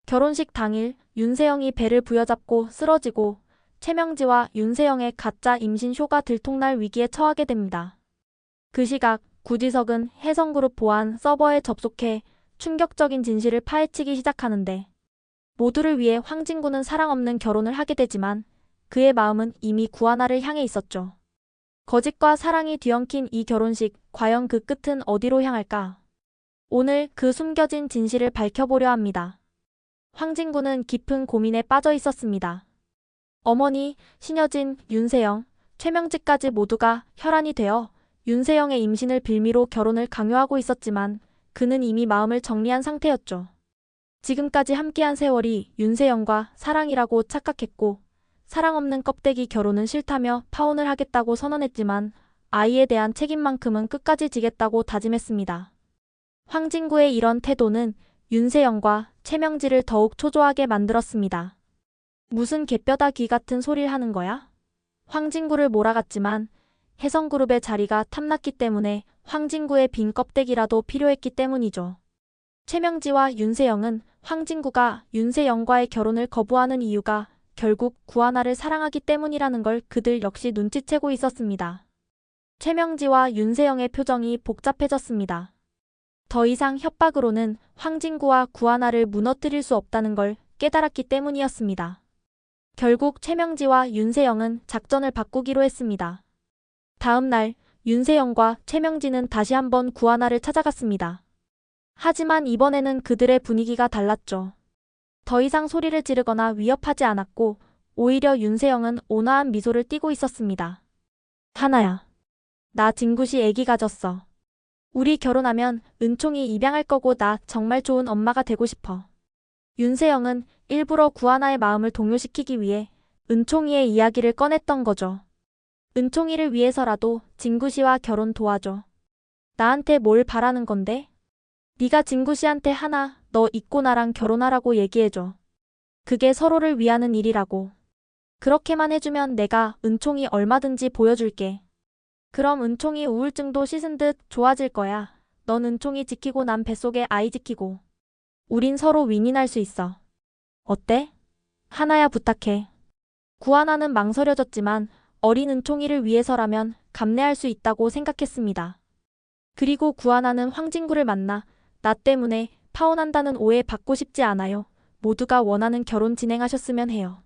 결혼식 당일 윤세영이 배를 부여잡고 쓰러지고 최명지와 윤세영의 가짜 임신 쇼가 들통날 위기에 처하게 됩니다. 그 시각 구지석은 혜성그룹 보안 서버에 접속해 충격적인 진실을 파헤치기 시작하는데 모두를 위해 황진구는 사랑 없는 결혼을 하게 되지만 그의 마음은 이미 구하나를 향해 있었죠. 거짓과 사랑이 뒤엉킨 이 결혼식, 과연 그 끝은 어디로 향할까? 오늘 그 숨겨진 진실을 밝혀보려 합니다. 황진구는 깊은 고민에 빠져 있었습니다. 어머니, 신여진, 윤세영, 최명지까지 모두가 혈안이 되어 윤세영의 임신을 빌미로 결혼을 강요하고 있었지만 그는 이미 마음을 정리한 상태였죠. 지금까지 함께한 세월이 윤세영과 사랑이라고 착각했고 사랑 없는 껍데기 결혼은 싫다며 파혼을 하겠다고 선언했지만 아이에 대한 책임만큼은 끝까지 지겠다고 다짐했습니다. 황진구의 이런 태도는 윤세영과 최명지를 더욱 초조하게 만들었습니다. 무슨 개뼈다 귀 같은 소리를 하는 거야? 황진구를 몰아갔지만 혜성그룹의 자리가 탐났기 때문에 황진구의 빈 껍데기라도 필요했기 때문이죠. 최명지와 윤세영은 황진구가 윤세영과의 결혼을 거부하는 이유가 결국 구하나를 사랑하기 때문이라는 걸 그들 역시 눈치채고 있었습니다. 최명지와 윤세영의 표정이 복잡해졌습니다. 더 이상 협박으로는 황진구와 구하나를 무너뜨릴 수 없다는 걸 깨달았기 때문이었습니다. 결국 최명지와 윤세영은 작전을 바꾸기로 했습니다. 다음 날 윤세영과 최명지는 다시 한번 구하나를 찾아갔습니다. 하지만 이번에는 그들의 분위기가 달랐죠. 더 이상 소리를 지르거나 위협하지 않았고 오히려 윤세영은 온화한 미소를 띠고 있었습니다. 하나야. 나 진구씨 애기 가졌어. 우리 결혼하면 은총이 입양할 거고 나 정말 좋은 엄마가 되고 싶어. 윤세영은 일부러 구하나의 마음을 동요시키기 위해 은총이의 이야기를 꺼냈던 거죠. 은총이를 위해서라도 진구씨와 결혼 도와줘. 나한테 뭘 바라는 건데? 네가 진구씨한테 하나, 너 있고 나랑 결혼하라고 얘기해줘. 그게 서로를 위하는 일이라고. 그렇게만 해주면 내가 은총이 얼마든지 보여줄게. 그럼 은총이 우울증도 씻은 듯 좋아질 거야. 넌 은총이 지키고 난 뱃속에 아이 지키고. 우린 서로 윈윈할 수 있어. 어때? 하나야 부탁해. 구하나는 망설여졌지만 어린 은총이를 위해서라면 감내할 수 있다고 생각했습니다. 그리고 구하나는 황진구를 만나 나 때문에 파혼한다는 오해 받고 싶지 않아요. 모두가 원하는 결혼 진행하셨으면 해요.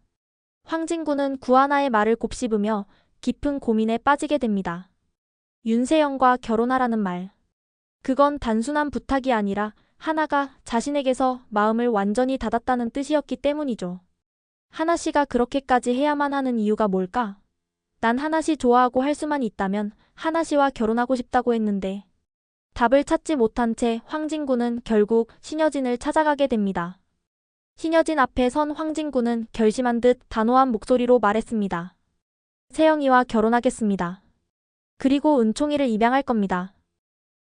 황진구는 구하나의 말을 곱씹으며 깊은 고민에 빠지게 됩니다. 윤세영과 결혼하라는 말. 그건 단순한 부탁이 아니라 하나가 자신에게서 마음을 완전히 닫았다는 뜻이었기 때문이죠. 하나씨가 그렇게까지 해야만 하는 이유가 뭘까? 난 하나씨 좋아하고 할 수만 있다면 하나씨와 결혼하고 싶다고 했는데 답을 찾지 못한 채 황진구는 결국 신여진을 찾아가게 됩니다. 신여진 앞에 선 황진구는 결심한 듯 단호한 목소리로 말했습니다. 세영이와 결혼하겠습니다. 그리고 은총이를 입양할 겁니다.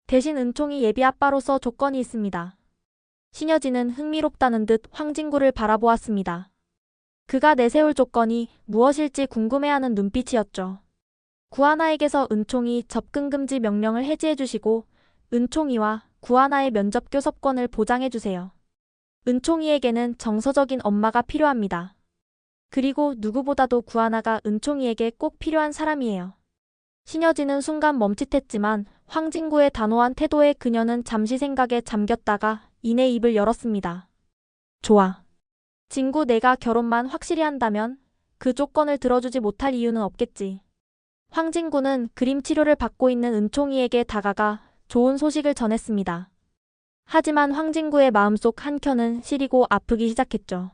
대신 은총이 예비 아빠로서 조건이 있습니다. 신여진은 흥미롭다는 듯 황진구를 바라보았습니다. 그가 내세울 조건이 무엇일지 궁금해하는 눈빛이었죠. 구하나에게서 은총이 접근 금지 명령을 해지해 주시고 은총이와 구하나의 면접 교섭권을 보장해 주세요. 은총이에게는 정서적인 엄마가 필요합니다. 그리고 누구보다도 구하나가 은총이에게 꼭 필요한 사람이에요. 신여진은 순간 멈칫했지만 황진구의 단호한 태도에 그녀는 잠시 생각에 잠겼다가 이내 입을 열었습니다. 좋아. 진구 내가 결혼만 확실히 한다면 그 조건을 들어주지 못할 이유는 없겠지. 황진구는 그림 치료를 받고 있는 은총이에게 다가가 좋은 소식을 전했습니다. 하지만 황진구의 마음속 한켠은 시리고 아프기 시작했죠.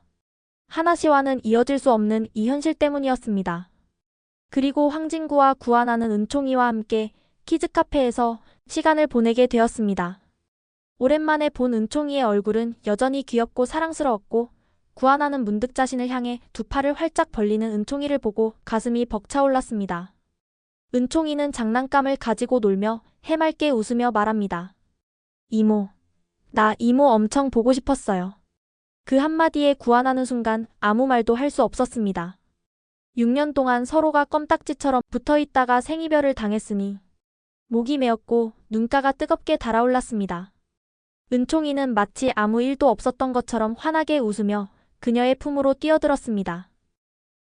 하나씨와는 이어질 수 없는 이 현실 때문이었습니다. 그리고 황진구와 구하나는 은총이와 함께 키즈카페에서 시간을 보내게 되었습니다. 오랜만에 본 은총이의 얼굴은 여전히 귀엽고 사랑스러웠고 구하나는 문득 자신을 향해 두 팔을 활짝 벌리는 은총이를 보고 가슴이 벅차올랐습니다. 은총이는 장난감을 가지고 놀며 해맑게 웃으며 말합니다. 이모. 나 이모 엄청 보고 싶었어요. 그 한마디에 구하나는 순간 아무 말도 할 수 없었습니다. 6년 동안 서로가 껌딱지처럼 붙어있다가 생이별을 당했으니 목이 메었고 눈가가 뜨겁게 달아올랐습니다. 은총이는 마치 아무 일도 없었던 것처럼 환하게 웃으며 그녀의 품으로 뛰어들었습니다.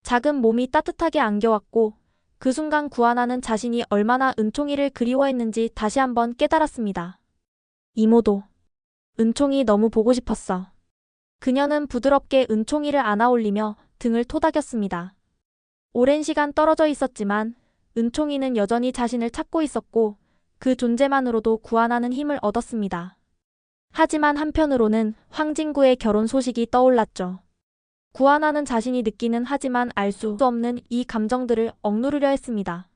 작은 몸이 따뜻하게 안겨왔고 그 순간 구하나는 자신이 얼마나 은총이를 그리워했는지 다시 한번 깨달았습니다. 이모도 은총이 너무 보고 싶었어. 그녀는 부드럽게 은총이를 안아올리며 등을 토닥였습니다. 오랜 시간 떨어져 있었지만 은총이는 여전히 자신을 찾고 있었고 그 존재만으로도 구하나는 힘을 얻었습니다. 하지만 한편으로는 황진구의 결혼 소식이 떠올랐죠. 구하나는 자신이 느끼는 하지만 알 수 없는 이 감정들을 억누르려 했습니다.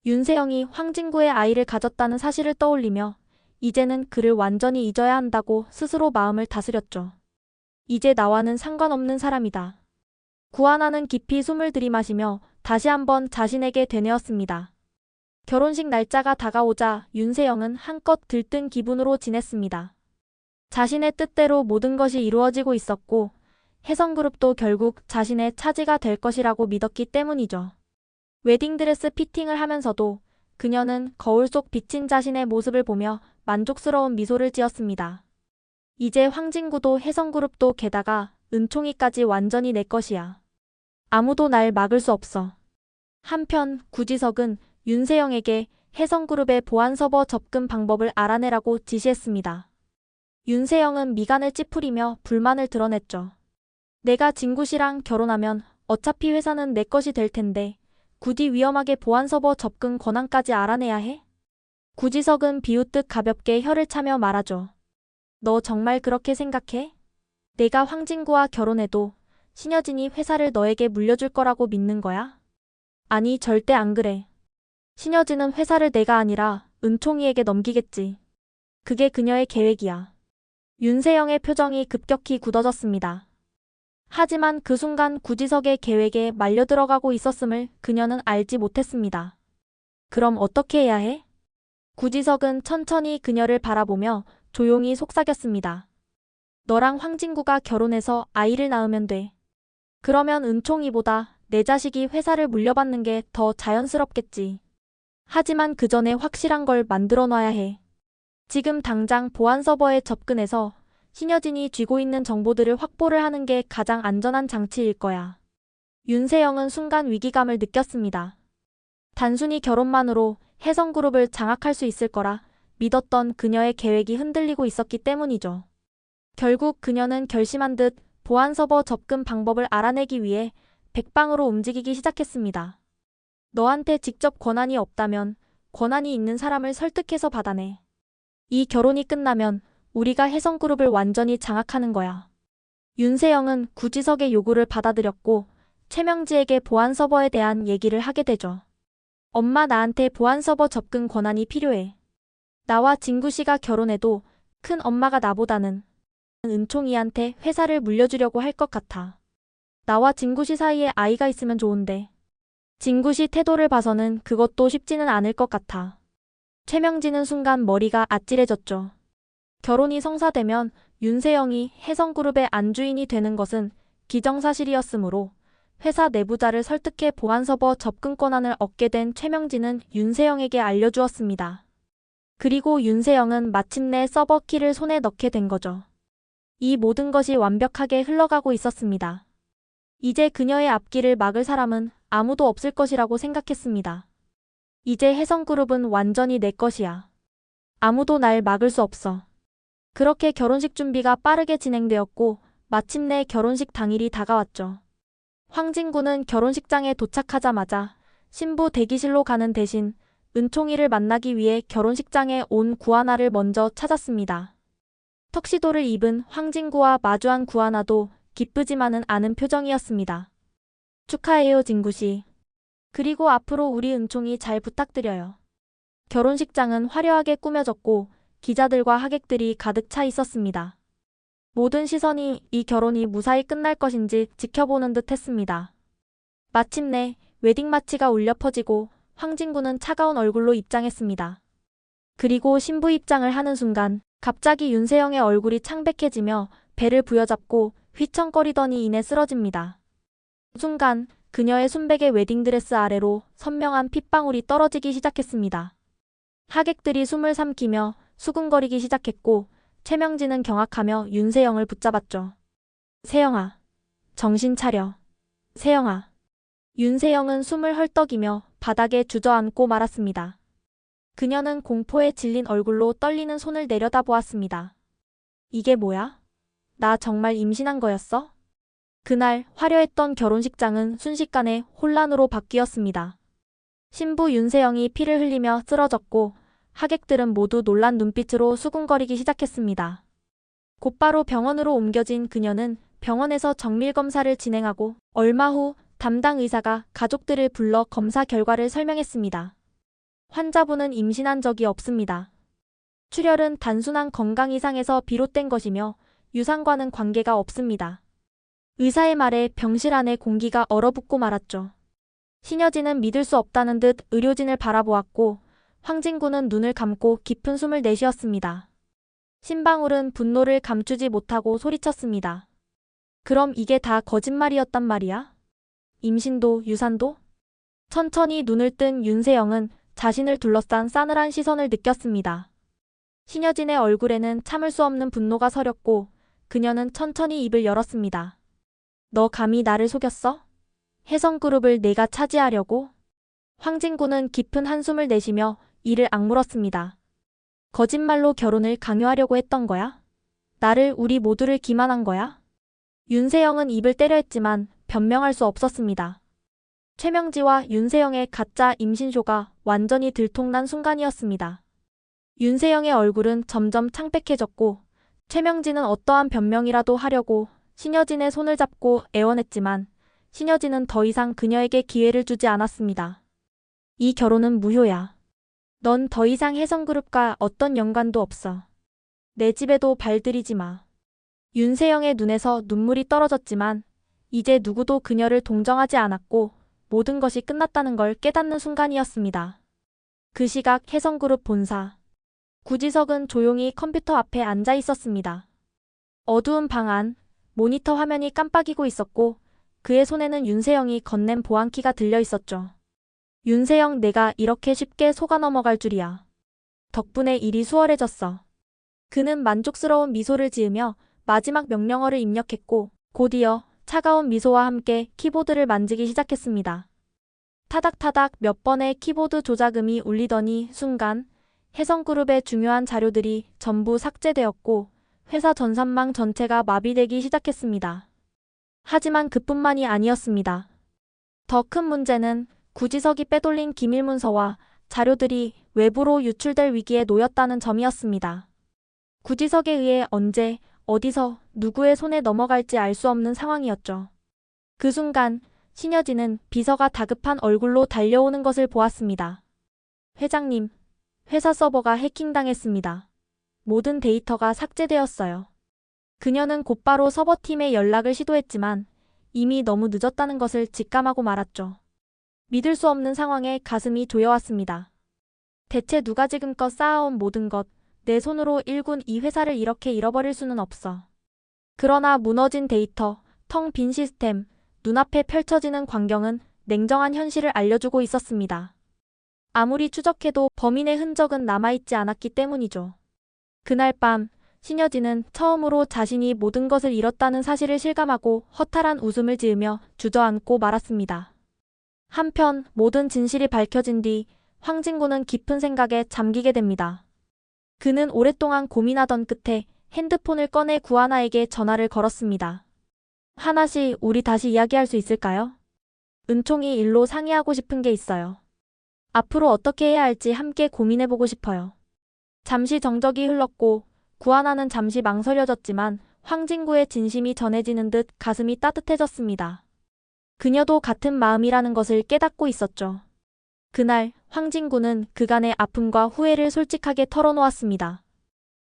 윤세영이 황진구의 아이를 가졌다는 사실을 떠올리며 이제는 그를 완전히 잊어야 한다고 스스로 마음을 다스렸죠. 이제 나와는 상관없는 사람이다. 구하나는 깊이 숨을 들이마시며 다시 한번 자신에게 되뇌었습니다. 결혼식 날짜가 다가오자 윤세영은 한껏 들뜬 기분으로 지냈습니다. 자신의 뜻대로 모든 것이 이루어지고 있었고 혜성그룹도 결국 자신의 차지가 될 것이라고 믿었기 때문이죠. 웨딩드레스 피팅을 하면서도 그녀는 거울 속 비친 자신의 모습을 보며 만족스러운 미소를 지었습니다. 이제 황진구도 혜성그룹도 게다가 은총이까지 완전히 내 것이야. 아무도 날 막을 수 없어. 한편 구지석은 윤세영에게 혜성그룹의 보안 서버 접근 방법을 알아내라고 지시했습니다. 윤세영은 미간을 찌푸리며 불만을 드러냈죠. 내가 진구씨랑 결혼하면 어차피 회사는 내 것이 될 텐데 굳이 위험하게 보안 서버 접근 권한까지 알아내야 해? 구지석은 비웃듯 가볍게 혀를 차며 말하죠. 너 정말 그렇게 생각해? 내가 황진구와 결혼해도 신여진이 회사를 너에게 물려줄 거라고 믿는 거야? 아니, 절대 안 그래. 신여진은 회사를 내가 아니라 은총이에게 넘기겠지. 그게 그녀의 계획이야. 윤세영의 표정이 급격히 굳어졌습니다. 하지만 그 순간 구지석의 계획에 말려들어가고 있었음을 그녀는 알지 못했습니다. 그럼 어떻게 해야 해? 구지석은 천천히 그녀를 바라보며 조용히 속삭였습니다. 너랑 황진구가 결혼해서 아이를 낳으면 돼. 그러면 은총이보다 내 자식이 회사를 물려받는 게 더 자연스럽겠지. 하지만 그 전에 확실한 걸 만들어 놔야 해. 지금 당장 보안 서버에 접근해서 신여진이 쥐고 있는 정보들을 확보를 하는 게 가장 안전한 장치일 거야. 윤세영은 순간 위기감을 느꼈습니다. 단순히 결혼만으로 혜성그룹을 장악할 수 있을 거라 믿었던 그녀의 계획이 흔들리고 있었기 때문이죠. 결국 그녀는 결심한 듯 보안 서버 접근 방법을 알아내기 위해 백방으로 움직이기 시작했습니다. 너한테 직접 권한이 없다면 권한이 있는 사람을 설득해서 받아내. 이 결혼이 끝나면 우리가 혜성그룹을 완전히 장악하는 거야. 윤세영은 구지석의 요구를 받아들였고 최명지에게 보안 서버에 대한 얘기를 하게 되죠. 엄마, 나한테 보안 서버 접근 권한이 필요해. 나와 진구씨가 결혼해도 큰 엄마가 나보다는 은총이한테 회사를 물려주려고 할 것 같아. 나와 진구씨 사이에 아이가 있으면 좋은데 진구씨 태도를 봐서는 그것도 쉽지는 않을 것 같아. 최명지는 순간 머리가 아찔해졌죠. 결혼이 성사되면 윤세영이 혜성그룹의 안주인이 되는 것은 기정사실이었으므로 회사 내부자를 설득해 보안 서버 접근 권한을 얻게 된 최명지는 윤세영에게 알려주었습니다. 그리고 윤세영은 마침내 서버 키를 손에 넣게 된 거죠. 이 모든 것이 완벽하게 흘러가고 있었습니다. 이제 그녀의 앞길을 막을 사람은 아무도 없을 것이라고 생각했습니다. 이제 혜성그룹은 완전히 내 것이야. 아무도 날 막을 수 없어. 그렇게 결혼식 준비가 빠르게 진행되었고 마침내 결혼식 당일이 다가왔죠. 황진구는 결혼식장에 도착하자마자 신부 대기실로 가는 대신 은총이를 만나기 위해 결혼식장에 온 구하나를 먼저 찾았습니다. 턱시도를 입은 황진구와 마주한 구하나도 기쁘지만은 않은 표정이었습니다. 축하해요, 진구씨. 그리고 앞으로 우리 은총이 잘 부탁드려요. 결혼식장은 화려하게 꾸며졌고 기자들과 하객들이 가득 차 있었습니다. 모든 시선이 이 결혼이 무사히 끝날 것인지 지켜보는 듯 했습니다. 마침내 웨딩 마치가 울려 퍼지고 황진구는 차가운 얼굴로 입장했습니다. 그리고 신부 입장을 하는 순간 갑자기 윤세영의 얼굴이 창백해지며 배를 부여잡고 휘청거리더니 이내 쓰러집니다. 순간 그녀의 순백의 웨딩드레스 아래로 선명한 핏방울이 떨어지기 시작했습니다. 하객들이 숨을 삼키며 수군거리기 시작했고 최명진은 경악하며 윤세영을 붙잡았죠. 세영아, 정신 차려. 세영아. 윤세영은 숨을 헐떡이며 바닥에 주저앉고 말았습니다. 그녀는 공포에 질린 얼굴로 떨리는 손을 내려다보았습니다. 이게 뭐야? 나 정말 임신한 거였어? 그날 화려했던 결혼식장은 순식간에 혼란으로 바뀌었습니다. 신부 윤세영이 피를 흘리며 쓰러졌고 하객들은 모두 놀란 눈빛으로 수군거리기 시작했습니다. 곧바로 병원으로 옮겨진 그녀는 병원에서 정밀검사를 진행하고 얼마 후 담당 의사가 가족들을 불러 검사 결과를 설명했습니다. 환자분은 임신한 적이 없습니다. 출혈은 단순한 건강 이상에서 비롯된 것이며 유산과는 관계가 없습니다. 의사의 말에 병실 안의 공기가 얼어붙고 말았죠. 신여진은 믿을 수 없다는 듯 의료진을 바라보았고 황진구는 눈을 감고 깊은 숨을 내쉬었습니다. 신방울은 분노를 감추지 못하고 소리쳤습니다. 그럼 이게 다 거짓말이었단 말이야? 임신도 유산도? 천천히 눈을 뜬 윤세영은 자신을 둘러싼 싸늘한 시선을 느꼈습니다. 신여진의 얼굴에는 참을 수 없는 분노가 서렸고 그녀는 천천히 입을 열었습니다. 너 감히 나를 속였어? 혜성그룹을 내가 차지하려고? 황진구는 깊은 한숨을 내쉬며 이를 악물었습니다. 거짓말로 결혼을 강요하려고 했던 거야? 나를 우리 모두를 기만한 거야? 윤세영은 입을 때려 했지만 변명할 수 없었습니다. 최명지와 윤세영의 가짜 임신쇼가 완전히 들통난 순간이었습니다. 윤세영의 얼굴은 점점 창백해졌고 최명지는 어떠한 변명이라도 하려고 신여진의 손을 잡고 애원했지만 신여진은 더 이상 그녀에게 기회를 주지 않았습니다. 이 결혼은 무효야. 넌 더 이상 혜성그룹과 어떤 연관도 없어. 내 집에도 발들이지 마. 윤세영의 눈에서 눈물이 떨어졌지만 이제 누구도 그녀를 동정하지 않았고 모든 것이 끝났다는 걸 깨닫는 순간이었습니다. 그 시각 혜성그룹 본사. 구지석은 조용히 컴퓨터 앞에 앉아 있었습니다. 어두운 방 안, 모니터 화면이 깜빡이고 있었고 그의 손에는 윤세영이 건넨 보안키가 들려 있었죠. 윤세영, 내가 이렇게 쉽게 속아 넘어갈 줄이야. 덕분에 일이 수월해졌어. 그는 만족스러운 미소를 지으며 마지막 명령어를 입력했고 곧이어 차가운 미소와 함께 키보드를 만지기 시작했습니다. 타닥타닥 몇 번의 키보드 조작음이 울리더니 순간 혜성그룹의 중요한 자료들이 전부 삭제되었고 회사 전산망 전체가 마비되기 시작했습니다. 하지만 그뿐만이 아니었습니다. 더 큰 문제는 구지석이 빼돌린 기밀문서와 자료들이 외부로 유출될 위기에 놓였다는 점이었습니다. 구지석에 의해 언제, 어디서, 누구의 손에 넘어갈지 알 수 없는 상황이었죠. 그 순간 신여진은 비서가 다급한 얼굴로 달려오는 것을 보았습니다. 회장님, 회사 서버가 해킹당했습니다. 모든 데이터가 삭제되었어요. 그녀는 곧바로 서버팀에 연락을 시도했지만 이미 너무 늦었다는 것을 직감하고 말았죠. 믿을 수 없는 상황에 가슴이 조여왔습니다. 대체 누가 지금껏 쌓아온 모든 것, 내 손으로 일군 이 회사를 이렇게 잃어버릴 수는 없어. 그러나 무너진 데이터, 텅 빈 시스템, 눈앞에 펼쳐지는 광경은 냉정한 현실을 알려주고 있었습니다. 아무리 추적해도 범인의 흔적은 남아있지 않았기 때문이죠. 그날 밤 신여진은 처음으로 자신이 모든 것을 잃었다는 사실을 실감하고 허탈한 웃음을 지으며 주저앉고 말았습니다. 한편 모든 진실이 밝혀진 뒤 황진구는 깊은 생각에 잠기게 됩니다. 그는 오랫동안 고민하던 끝에 핸드폰을 꺼내 구하나에게 전화를 걸었습니다. 하나씨, 우리 다시 이야기할 수 있을까요? 은총이 일로 상의하고 싶은 게 있어요. 앞으로 어떻게 해야 할지 함께 고민해보고 싶어요. 잠시 정적이 흘렀고 구하나는 잠시 망설여졌지만 황진구의 진심이 전해지는 듯 가슴이 따뜻해졌습니다. 그녀도 같은 마음이라는 것을 깨닫고 있었죠. 그날 황진구는 그간의 아픔과 후회를 솔직하게 털어놓았습니다.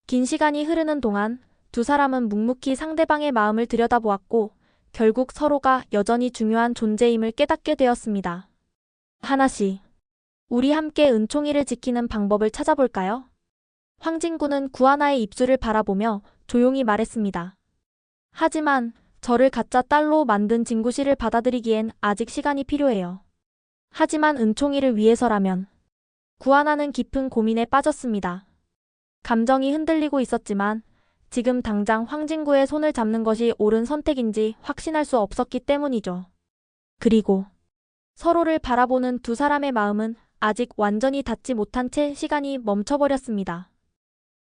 긴 시간이 흐르는 동안 두 사람은 묵묵히 상대방의 마음을 들여다보았고 결국 서로가 여전히 중요한 존재임을 깨닫게 되었습니다. 하나씨, 우리 함께 은총이를 지키는 방법을 찾아볼까요? 황진구는 구하나의 입술을 바라보며 조용히 말했습니다. 하지만 저를 가짜 딸로 만든 진구 씨를 받아들이기엔 아직 시간이 필요해요. 하지만 은총이를 위해서라면. 구하나는 깊은 고민에 빠졌습니다. 감정이 흔들리고 있었지만 지금 당장 황진구의 손을 잡는 것이 옳은 선택인지 확신할 수 없었기 때문이죠. 그리고 서로를 바라보는 두 사람의 마음은 아직 완전히 닿지 못한 채 시간이 멈춰버렸습니다.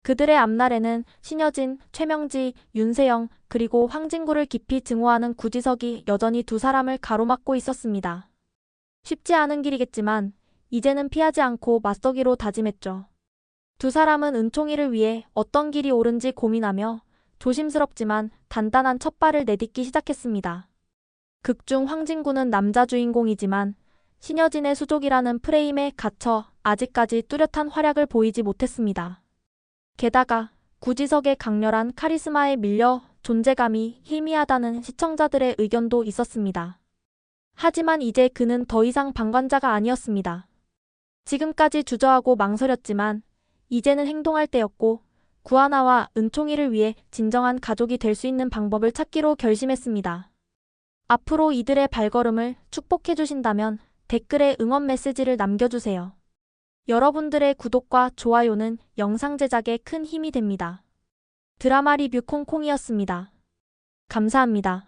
그들의 앞날에는 신여진, 최명지, 윤세영, 그리고 황진구를 깊이 증오하는 구지석이 여전히 두 사람을 가로막고 있었습니다. 쉽지 않은 길이겠지만 이제는 피하지 않고 맞서기로 다짐했죠. 두 사람은 은총이를 위해 어떤 길이 옳은지 고민하며 조심스럽지만 단단한 첫발을 내딛기 시작했습니다. 극중 황진구는 남자 주인공이지만 신여진의 수족이라는 프레임에 갇혀 아직까지 뚜렷한 활약을 보이지 못했습니다. 게다가 구지석의 강렬한 카리스마에 밀려 존재감이 희미하다는 시청자들의 의견도 있었습니다. 하지만 이제 그는 더 이상 방관자가 아니었습니다. 지금까지 주저하고 망설였지만 이제는 행동할 때였고 구하나와 은총이를 위해 진정한 가족이 될 수 있는 방법을 찾기로 결심했습니다. 앞으로 이들의 발걸음을 축복해 주신다면 댓글에 응원 메시지를 남겨주세요. 여러분들의 구독과 좋아요는 영상 제작에 큰 힘이 됩니다. 드라마 리뷰 콩콩이었습니다. 감사합니다.